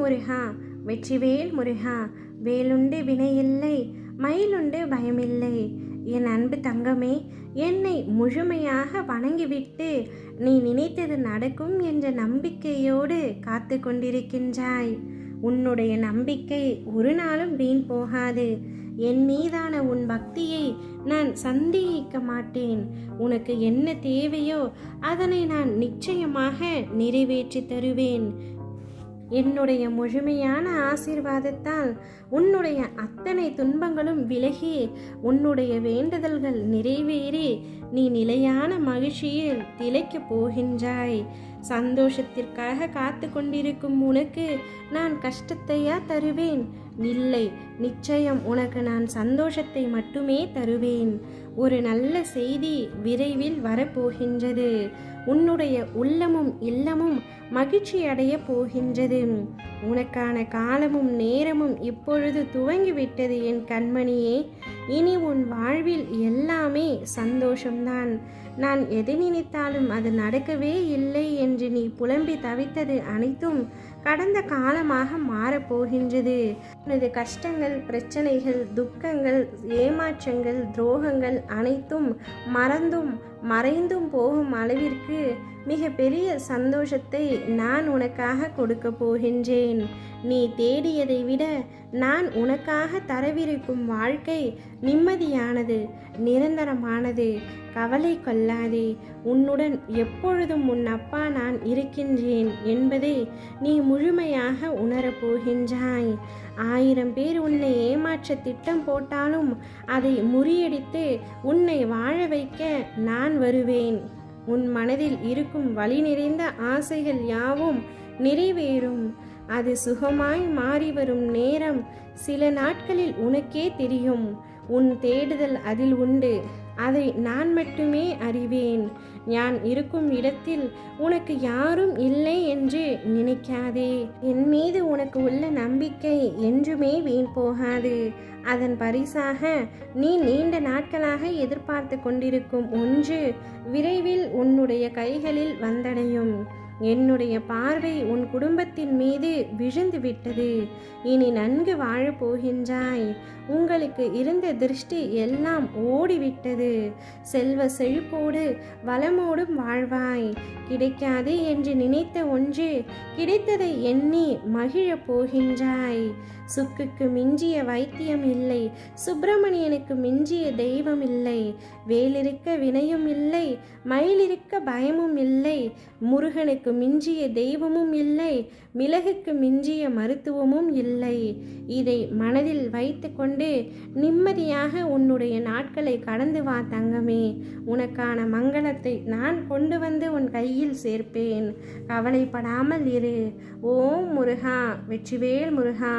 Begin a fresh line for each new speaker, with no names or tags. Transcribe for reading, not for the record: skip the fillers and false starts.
முருகா, வெற்றிவேல் முருகா. வேலுண்டு வினையில்லை, மயிலுண்டு பயமில்லை. என் அன்பு தங்கமே, என்னை முழுமையாக வணங்கிவிட்டு நீ நினைத்தது நடக்கும் என்ற நம்பிக்கையோடு காத்து கொண்டிருக்கின்றாய். உன்னுடைய நம்பிக்கை ஒரு நாளும் வீண் போகாது. என் மீதான உன் பக்தியை நான் சந்தேகிக்க மாட்டேன். உனக்கு என்ன தேவையோ அதனை நான் நிச்சயமாக நிறைவேற்றி தருவேன். என்னுடைய முழுமையான ஆசீர்வாதத்தால் உன்னுடைய அத்தனை துன்பங்களும் விலகி உன்னுடைய வேண்டுதல்கள் நிறைவேறி நீ நிலையான மகிழ்ச்சியில் திளைக்கப் போகின்றாய். சந்தோஷத்திற்காக காத்து கொண்டிருக்கும் உனக்கு நான் கஷ்டத்தையா தருவேன்? இல்லை, நிச்சயம் உனக்கு நான் சந்தோஷத்தை மட்டுமே தருவேன். ஒரு நல்ல செய்தி விரைவில் வரப்போகின்றது. உன்னுடைய உள்ளமும் இல்லமும் மகிழ்ச்சி அடைய போகின்றது. உனக்கான காலமும் நேரமும் இப்பொழுது துவங்கிவிட்டது என் கண்மணியே. இனி உன் வாழ்வில் எல்லாமே சந்தோஷம்தான். நான் எது நினைத்தாலும் அது நடக்கவே இல்லை என்று நீ புலம்பி தவித்தது அனைத்தும் கடந்த காலமாக மாறப்போகின்றது. உனது கஷ்டங்கள், பிரச்சனைகள், துக்கங்கள், ஏமாற்றங்கள், துரோகங்கள் அனைத்தும் மறந்தும் மறைந்தும் போகும் அளவிற்கு மிக பெரிய சந்தோஷத்தை நான் உனக்காக கொடுக்க போகின்றேன். நீ தேடியதை விட நான் உனக்காக தரவிருக்கும் வாழ்க்கை நிம்மதியானது, நிரந்தரமானது. கவலை கொள்ளாதே. உன்னுடன் எப்பொழுதும் உன் அப்பா நான் இருக்கின்றேன் என்பதை நீ முழுமையாக உணரப்போகின்றாய். 1000 பேர் உன்னை ஏமாற்ற திட்டம் போட்டாலும் அதை முறியடித்து உன்னை வாழ வைக்க நான் வருவேன். உன் மனதில் இருக்கும் வலி நிறைந்த ஆசைகள் யாவும் நிறைவேறும். அது சுகமாய் மாறி வரும் நேரம் சில நாட்களில் உனக்கே தெரியும். உன் தேடுதல் அதில் உண்டு. அதை நான் மட்டுமே அறிவேன். நான் இருக்கும் இடத்தில் உனக்கு யாரும் இல்லை என்று நினைக்காதே. என் மீது உனக்கு உள்ள நம்பிக்கை என்றுமே வீண் போகாது. அதன் பரிசாக நீ நீண்ட நாட்களாக எதிர்பார்த்து கொண்டிருக்கும் ஒன்று விரைவில் உன்னுடைய கைகளில் வந்தடையும். என்னுடைய பார்வை உன் குடும்பத்தின் மீது விழுந்து விட்டது. இனி நன்கு வாழப்போகின்றாய். உங்களுக்கு இருந்த திருஷ்டி எல்லாம் ஓடிவிட்டது. செல்வ செழிப்போடு வளமோடும் வாழ்வாய். கிடைக்காது என்று நினைத்த ஒன்று கிடைத்ததை எண்ணி மகிழப் போகின்றாய். சுக்குக்கு மிஞ்சிய வைத்தியம் இல்லை, சுப்பிரமணியனுக்கு மிஞ்சிய தெய்வம் இல்லை. வேலிருக்க வினையும் இல்லை, மயிலிருக்க பயமும் இல்லை. முருகனுக்கு மிஞ்சிய தெய்வமும் இல்லை, மிளகுக்கு மிஞ்சிய மருத்துவமும் இல்லை. இதை மனதில் வைத்து கொண்டு நிம்மதியாக உன்னுடைய நாட்களை கடந்து வா தங்கமே. உனக்கான மங்களத்தை நான் கொண்டு வந்து உன் கையில் சேர்ப்பேன். கவலைப்படாமல் இரு. ஓம் முருகா, வெற்றிவேல் முருகா.